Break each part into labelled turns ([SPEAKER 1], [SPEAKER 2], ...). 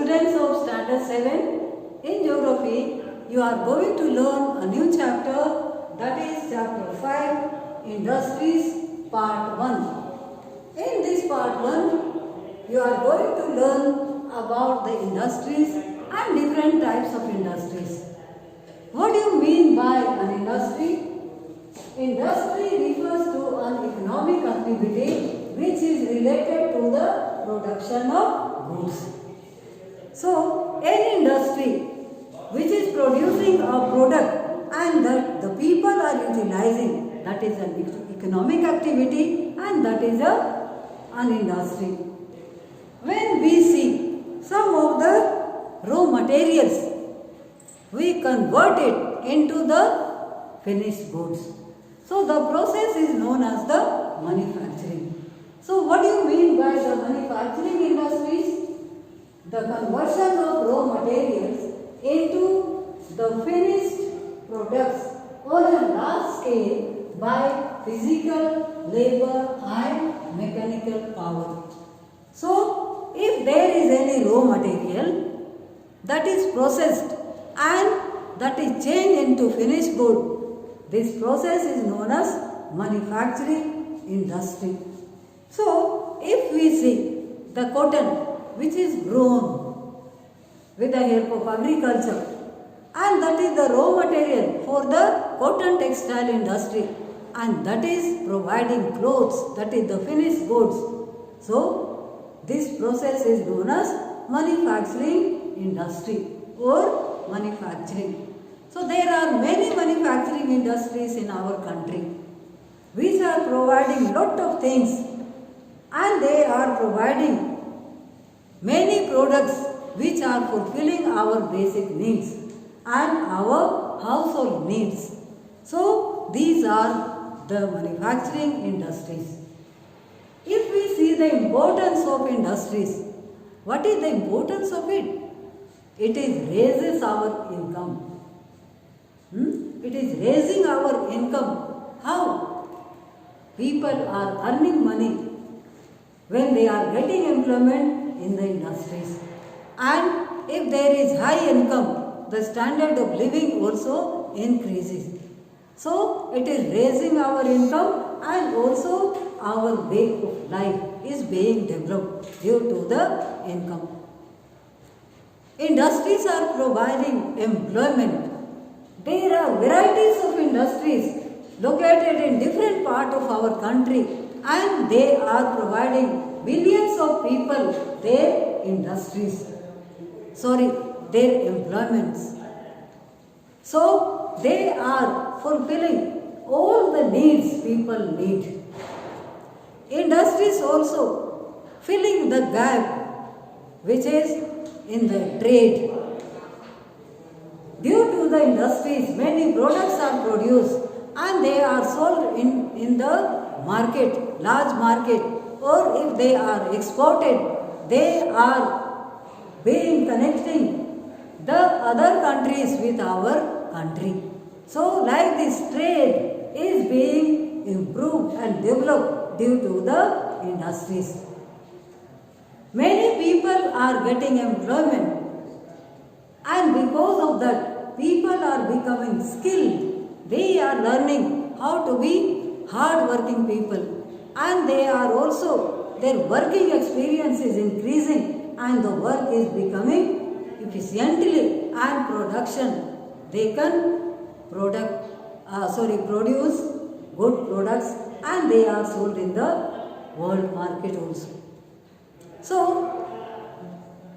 [SPEAKER 1] students of Standard 7, in Geography, you are going to learn a new chapter, that is Chapter 5, Industries, Part 1. In this Part 1, you are going to learn about the industries and different types of industries. What do you mean by an industry? Industry refers to an economic activity which is related to the production of goods. So, any industry which is producing a product and that the people are utilizing, that is an economic activity and that is an industry. When we see some of the raw materials, we convert it into the finished goods. So, the process is known as the manufacturing. So, what do you mean by the manufacturing industries? The conversion of raw materials into the finished products on a large scale by physical, labor and mechanical power. So, if there is any raw material that is processed and that is changed into finished good, this process is known as manufacturing industry. So, if we see the cotton which is grown with the help of agriculture and that is the raw material for the cotton textile industry and that is providing clothes, that is the finished goods. So, this process is known as manufacturing industry or manufacturing. So, there are many manufacturing industries in our country which are providing lot of things and they are providing many products which are fulfilling our basic needs and our household needs. So, these are the manufacturing industries. If we see the importance of industries, what is the importance of it? It is raises our income. It is raising our income. How? People are earning money when they are getting employment in the industries. And if there is high income, the standard of living also increases. So, it is raising our income and also our way of life is being developed due to the income. Industries are providing employment. There are varieties of industries located in different parts of our country and they are providing millions of people their their employments. So, they are fulfilling all the needs people need. Industries also filling the gap which is in the trade. Due to the industries, many products are produced and they are sold in the market, large market, or if they are exported, they are being connecting the other countries with our country. So, like this trade is being improved and developed due to the industries. Many people are getting employment and because of that, people are becoming skilled. They are learning how to be hard-working people and they are also, their working experience is increasing and the work is becoming efficiently and production. They can produce good products and they are sold in the world market also. So,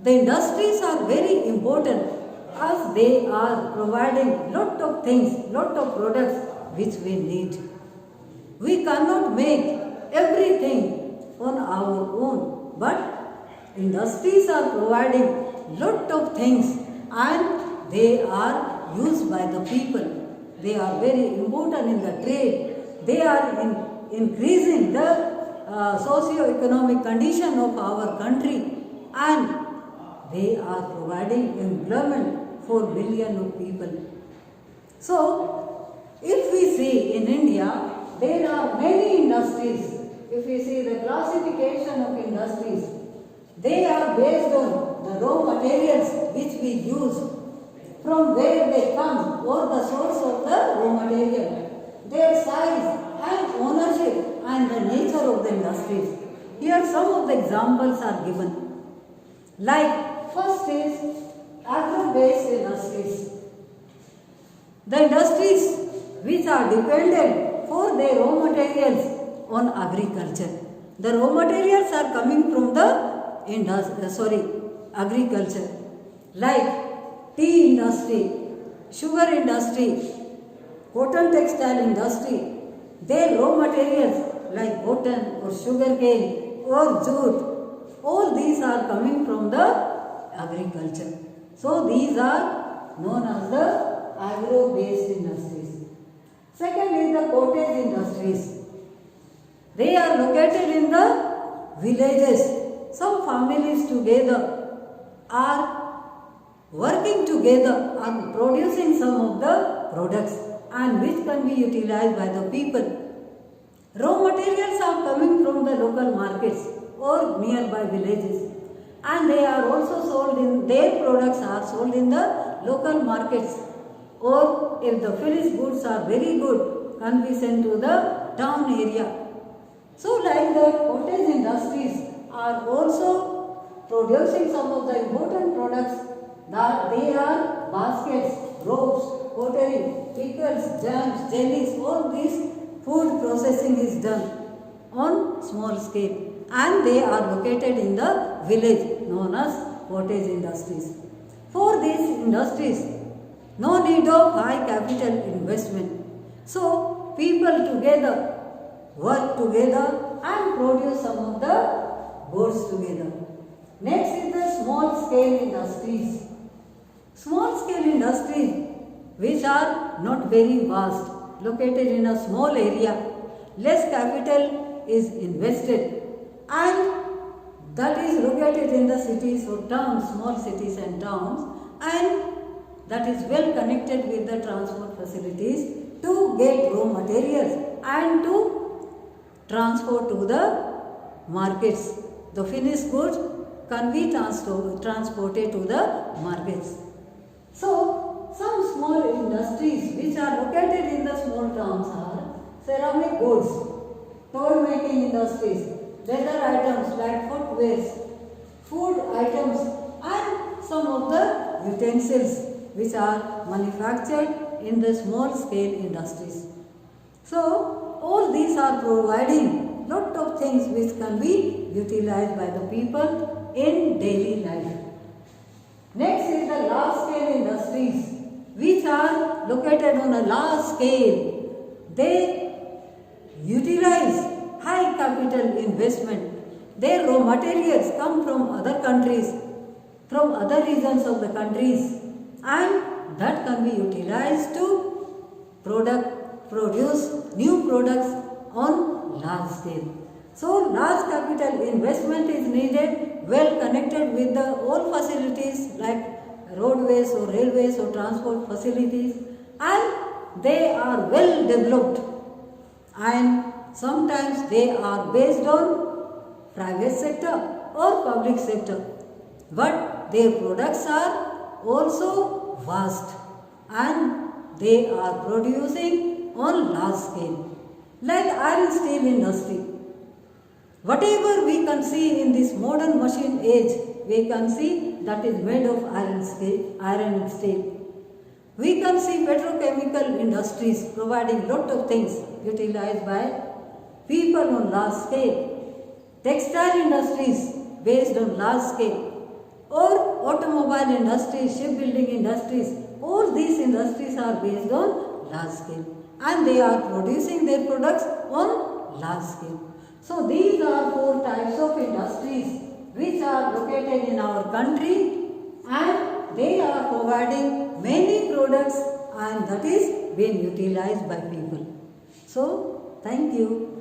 [SPEAKER 1] the industries are very important as they are providing lot of things, lot of products which we need. We cannot make everything on our own, but industries are providing lot of things and they are used by the people. They are very important in the trade. They are increasing the socio-economic condition of our country and they are providing employment for millions of people. So, if we see in India, there are many industries. If we see the classification of industries, They are based on the raw materials which we use, from where they come or the source of the raw material, their size and ownership and the nature of the industries. Here some of the examples are given. Like first is agro-based industries. The industries which are dependent for their raw materials on agriculture. The raw materials are coming from the agriculture, like tea industry, sugar industry, cotton textile industry. Their raw materials like cotton or sugarcane or jute, all these are coming from the agriculture. So these are known as the agro-based industries. Second is the cottage industries. They are located in the villages. Some families together are working together and producing some of the products and which can be utilized by the people. Raw materials are coming from the local markets or nearby villages, and they are also sold in, their products are sold in the local markets, or if the finished goods are very good, can be sent to the town area. So like the cottage industries are also producing some of the important products, that they are baskets, ropes, pottery, pickles, jams, jellies. All these food processing is done on small scale, and they are located in the village known as cottage industries. For these industries, no need of high capital investment. So people together work together and produce some of the goods together. Next is the small scale industries. Small scale industries which are not very vast, located in a small area, less capital is invested, and that is located in the cities or towns, small cities and towns, and that is well connected with the transport facilities to get raw materials and to transport to the markets. The finished goods can be transported to the markets. So, some small industries which are located in the small towns are ceramic goods, toy making industries, leather items like footwears, food items, and some of the utensils which are manufactured in the small scale industries. So, all these are providing lot of things which can be utilized by the people in daily life. Next is the large scale industries which are located on a large scale. They utilize high capital investment. Their raw materials come from other countries, from other regions of the countries, and that can be utilized to produce new products on large scale. So large capital investment is needed, well connected with the all facilities like roadways or railways or transport facilities, and they are well developed, and sometimes they are based on private sector or public sector, but their products are also vast and they are producing on large scale. Like iron steel industry, whatever we can see in this modern machine age, we can see that is made of iron and steel. We can see petrochemical industries providing lot of things utilized by people on large scale. Textile industries based on large scale, or automobile industries, shipbuilding industries. All these industries are based on large scale, and they are producing their products on large scale. So these are 4 types of industries which are located in our country, and they are providing many products, and that is being utilized by people. So thank you.